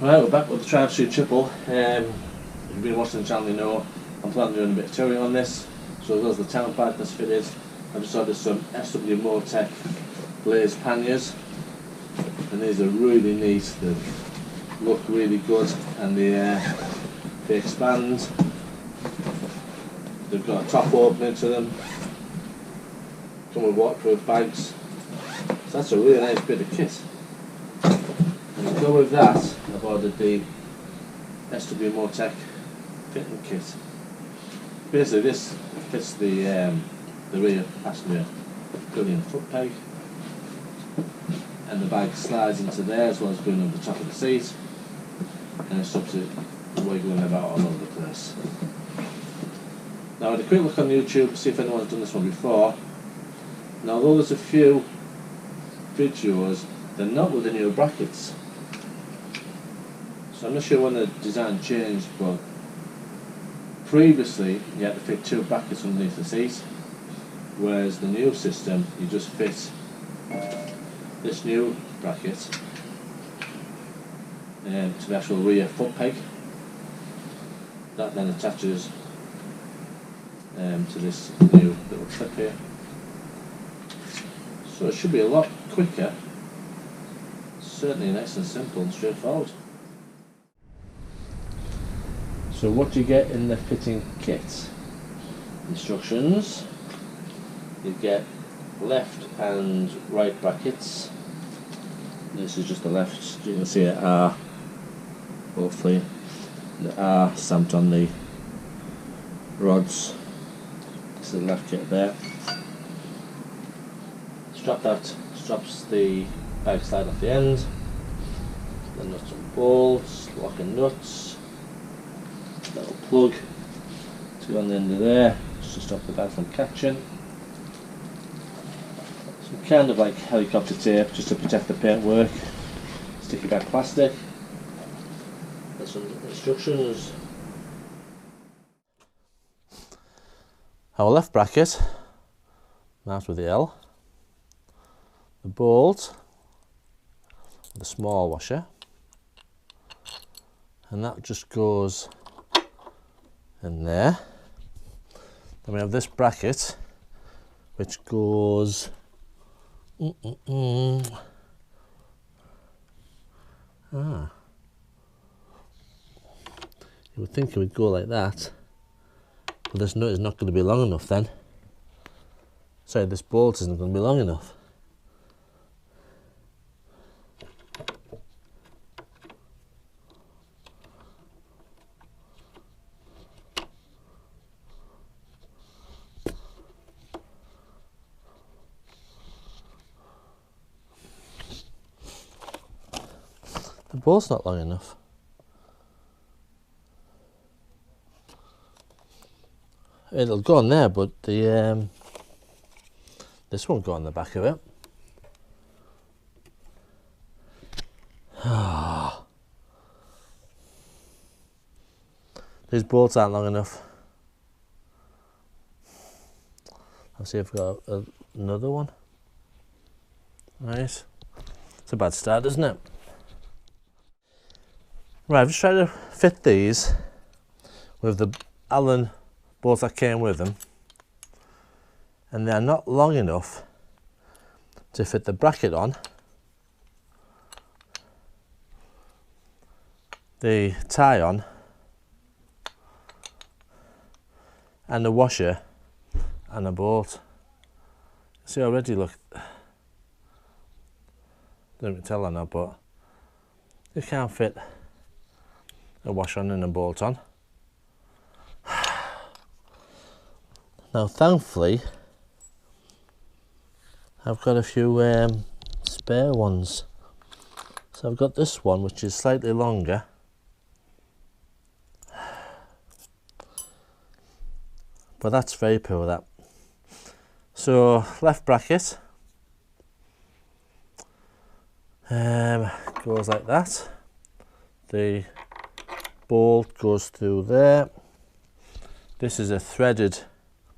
Right, we're back with the tri-suit triple. If you've been watching the channel, you know I'm planning on doing a bit of touring on this. So those are the town partners fitted. I've just ordered some SW Motech glazed panniers, and these are really neat. They look really good, and they expand. They've got a top opening to them. Come with waterproof bags. So that's a really nice bit of kit. And to go with that, I've ordered the SW Motech fitting kit. Basically, this fits the rear passenger pillion foot peg, and the bag slides into there as well as going over the top of the seat, and it stops it wiggling about all over the place. Now, I had a quick look on YouTube to see if anyone's done this one before. Now, although there's a few videos, they're not with the new brackets. So I'm not sure when the design changed, but previously you had to fit two brackets underneath the seat, whereas the new system you just fit this new bracket to the actual rear foot peg. That then attaches to this new little clip here. So it should be a lot quicker, certainly nice and simple and straightforward. So what do you get in the fitting kit? Instructions. You get left and right brackets. This is just the left. You can see it R, hopefully. The R stamped on the rods. This is the left kit there. Strap that straps the bag slide off the end. The nuts and bolts, lock and nuts. Little plug to go on the end of there, just to stop the bag from catching. Some kind of like helicopter tape just to protect the paintwork. Sticky back plastic. There's some instructions. Our left bracket marked with the L. The bolt, the small washer, and that just goes in there. Then we have this bracket which goes you would think it would go like that, but this nut is not going to be long enough then. Sorry, this bolt isn't going to be long enough. The bolt's not long enough. It'll go on there, but the this won't go on the back of it. These bolts aren't long enough. I'll see if I've got another one. Nice. It's a bad start, isn't it? Right, I've just tried to fit these with the Allen bolts that came with them, and they're not long enough to fit the bracket on, the tie on, and the washer and the bolt. See, already look, don't tell her now, but you can't fit a wash on and a bolt on. Now thankfully I've got a few spare ones. So I've got this one which is slightly longer, but that's very poor, that. So left bracket goes like that. The bolt goes through there. This is a threaded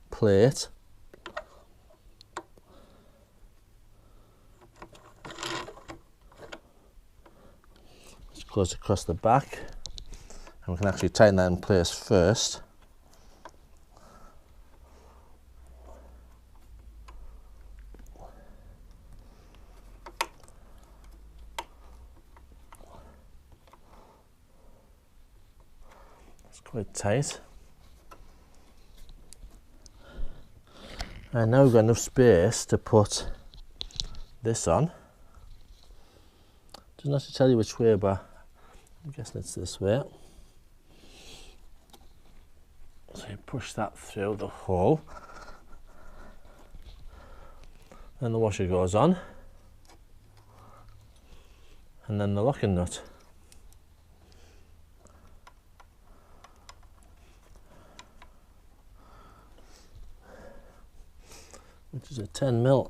plate. goes across the back, and we can actually tighten that in place first. It's quite tight. And now we've got enough space to put this on. Doesn't have to tell you which way, but I'm guessing it's this way. So you push that through the hole. Then the washer goes on. And then the locking nut. Which is a 10mm.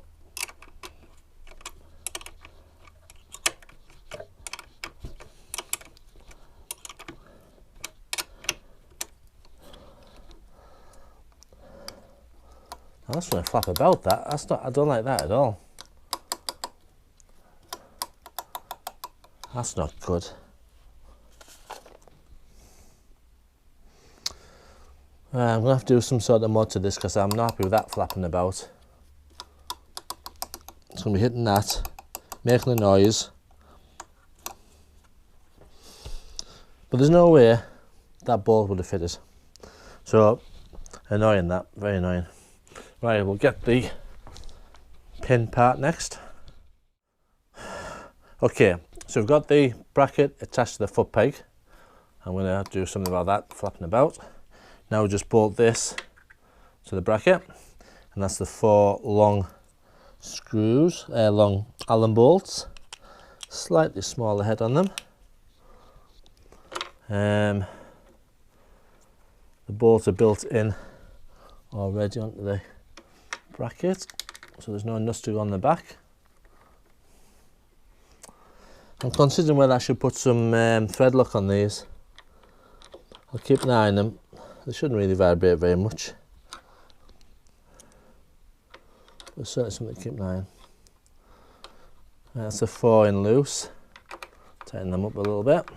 That's going to flap about that. That's not, I don't like that at all. That's not good. I'm going to have to do some sort of mod to this because I'm not happy with that flapping about. It's going to be hitting that, making a noise. But there's no way that bolt would have fitted. So, annoying that, very annoying. Right, we'll get the pin part next. Okay, so we've got the bracket attached to the foot peg. I'm going to do something about that, flapping about. Now we'll just bolt this to the bracket, and that's the 4 long screws, long Allen bolts. Slightly smaller head on them. The bolts are built in already onto the bracket, so there's no nuts to go on the back. I'm considering whether I should put some thread lock on these. I'll keep an eye on them. They shouldn't really vibrate very much. But certainly something to keep an eye on. That's a 4 in loose. Tighten them up a little bit.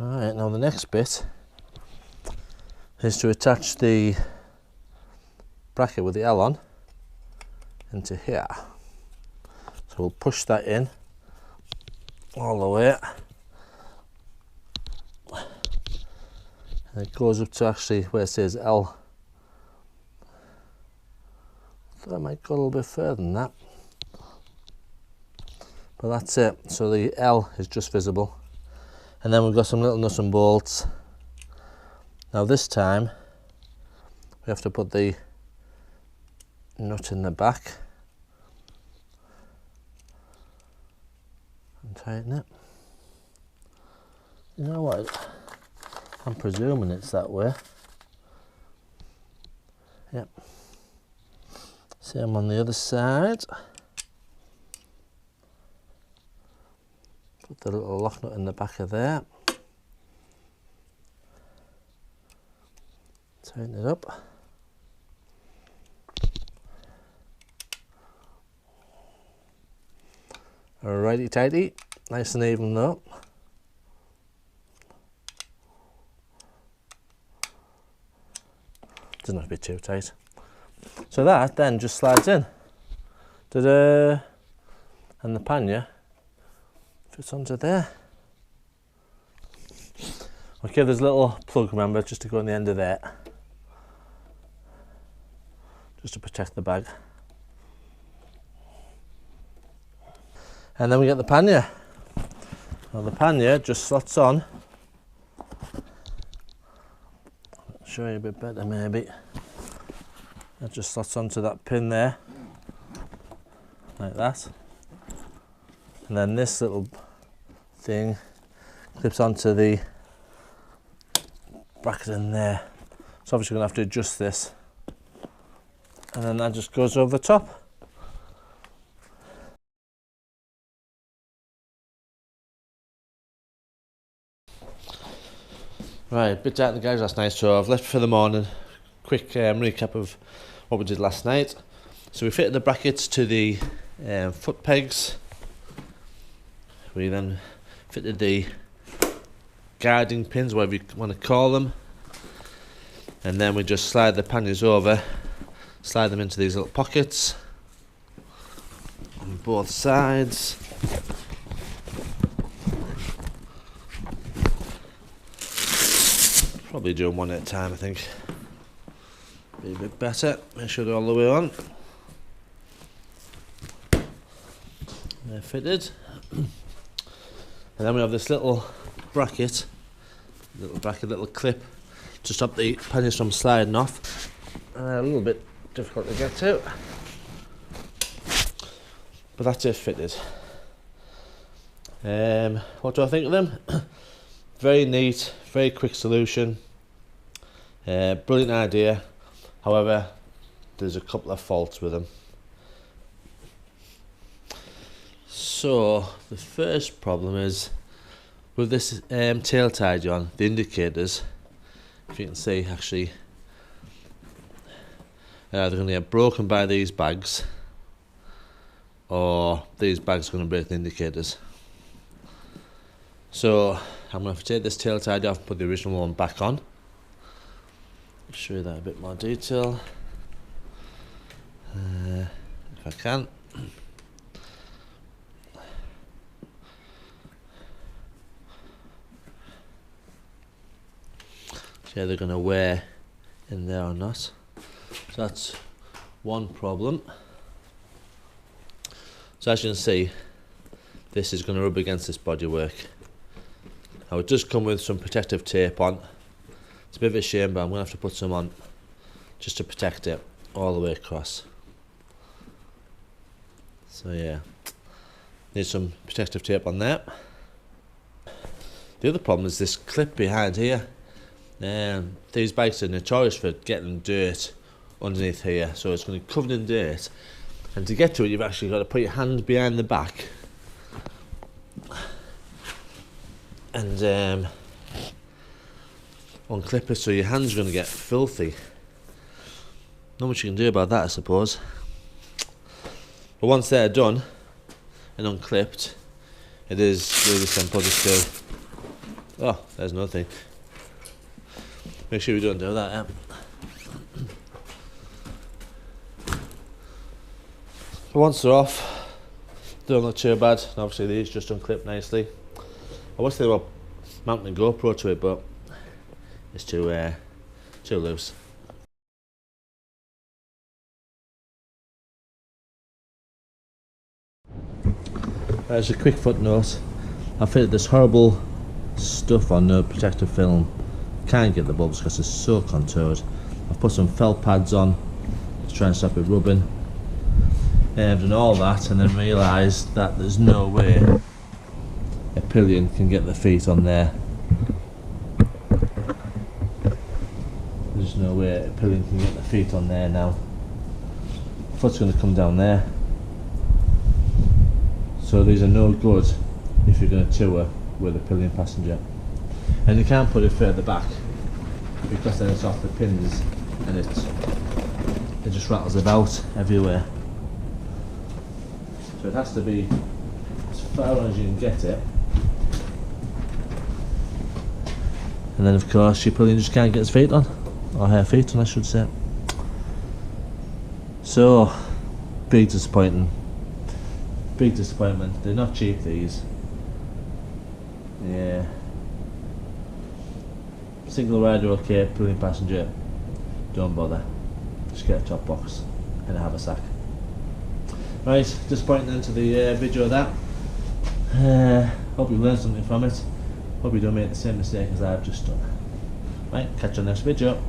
Alright, now the next bit is to attach the bracket with the L on into here. So we'll push that in all the way, and it goes up to actually where it says L. I thought I might go a little bit further than that, but that's it. So the L is just visible, and then we've got some little nuts and bolts. Now this time we have to put the nut in the back and tighten it. You know what? I'm presuming it's that way. Yep. Same on the other side. Put the little lock nut in the back of there. Tighten it up. Alrighty tighty, nice and even though. Doesn't have to be too tight. So that then just slides in. Ta-da! And the pannier fits onto there. Okay, there's a little plug, remember, just to go on the end of there. Just to protect the bag. And then we get the pannier. Now the pannier just slots on. I'll show you a bit better maybe. It just slots onto that pin there, like that. And then this little thing clips onto the bracket in there. So obviously we're going to have to adjust this. And then that just goes over the top. Right, bit out the guys last night, so I've left for the morning. Quick recap of what we did last night. So we fitted the brackets to the foot pegs. We then fitted the guiding pins, whatever you want to call them, and then we just slide the panniers over, slide them into these little pockets on both sides. Probably doing one at a time, I think. Be a bit better. Make sure they're all the way on. They're fitted. And then we have this little bracket, little clip to stop the panniers from sliding off. A little bit difficult to get to, but that's it fitted. What do I think of them? Very neat, very quick solution. Brilliant idea. However, there's a couple of faults with them. So the first problem is with this tail tied on, the indicators, if you can see, actually they're going to get broken by these bags, or these bags are going to break the indicators. So I'm going to take this tail tied off and put the original one back on. I'll show you that in a bit more detail if I can. See how they're going to wear in there or not. So that's one problem. So as you can see, this is going to rub against this bodywork. Now it does come with some protective tape on. It's a bit of a shame, but I'm going to have to put some on just to protect it all the way across. So yeah, need some protective tape on there. The other problem is this clip behind here. These bikes are notorious for getting dirt underneath here, so it's going to be covered in dirt, and to get to it you've actually got to put your hand behind the back and unclip it, so your hand's going to get filthy. Not much you can do about that, I suppose. But once they're done and unclipped, it is really simple. Just go, oh, there's nothing. Make sure we don't do that. But once they're off, they don't look too bad. And obviously these just unclip nicely. I was thinking about mounting a GoPro to it, but it's too loose. As a quick footnote, I fitted this horrible stuff on the protective film. Can't get the bulbs because it's so contoured. I've put some felt pads on to try and stop it rubbing, and all that, and then realised that there's no way a pillion can get the feet on there. There's no way a pillion can get the feet on there now. The foot's going to come down there. So these are no good if you're going to tour with a Pillion Passenger. And you can't put it further back because then it's off the pins and it just rattles about everywhere. So it has to be as far as you can get it. And then of course your pillion just can't get his feet on, or her feet on I should say. So, big disappointment. Big disappointment. They're not cheap, these. Yeah. Single rider okay, Pillion Passenger, don't bother. Just get a top box and a haversack. Right, disappointing end to the video of that. Hope you learned something from it. Hope you don't make the same mistake as I've just done. Right, catch you on the next video.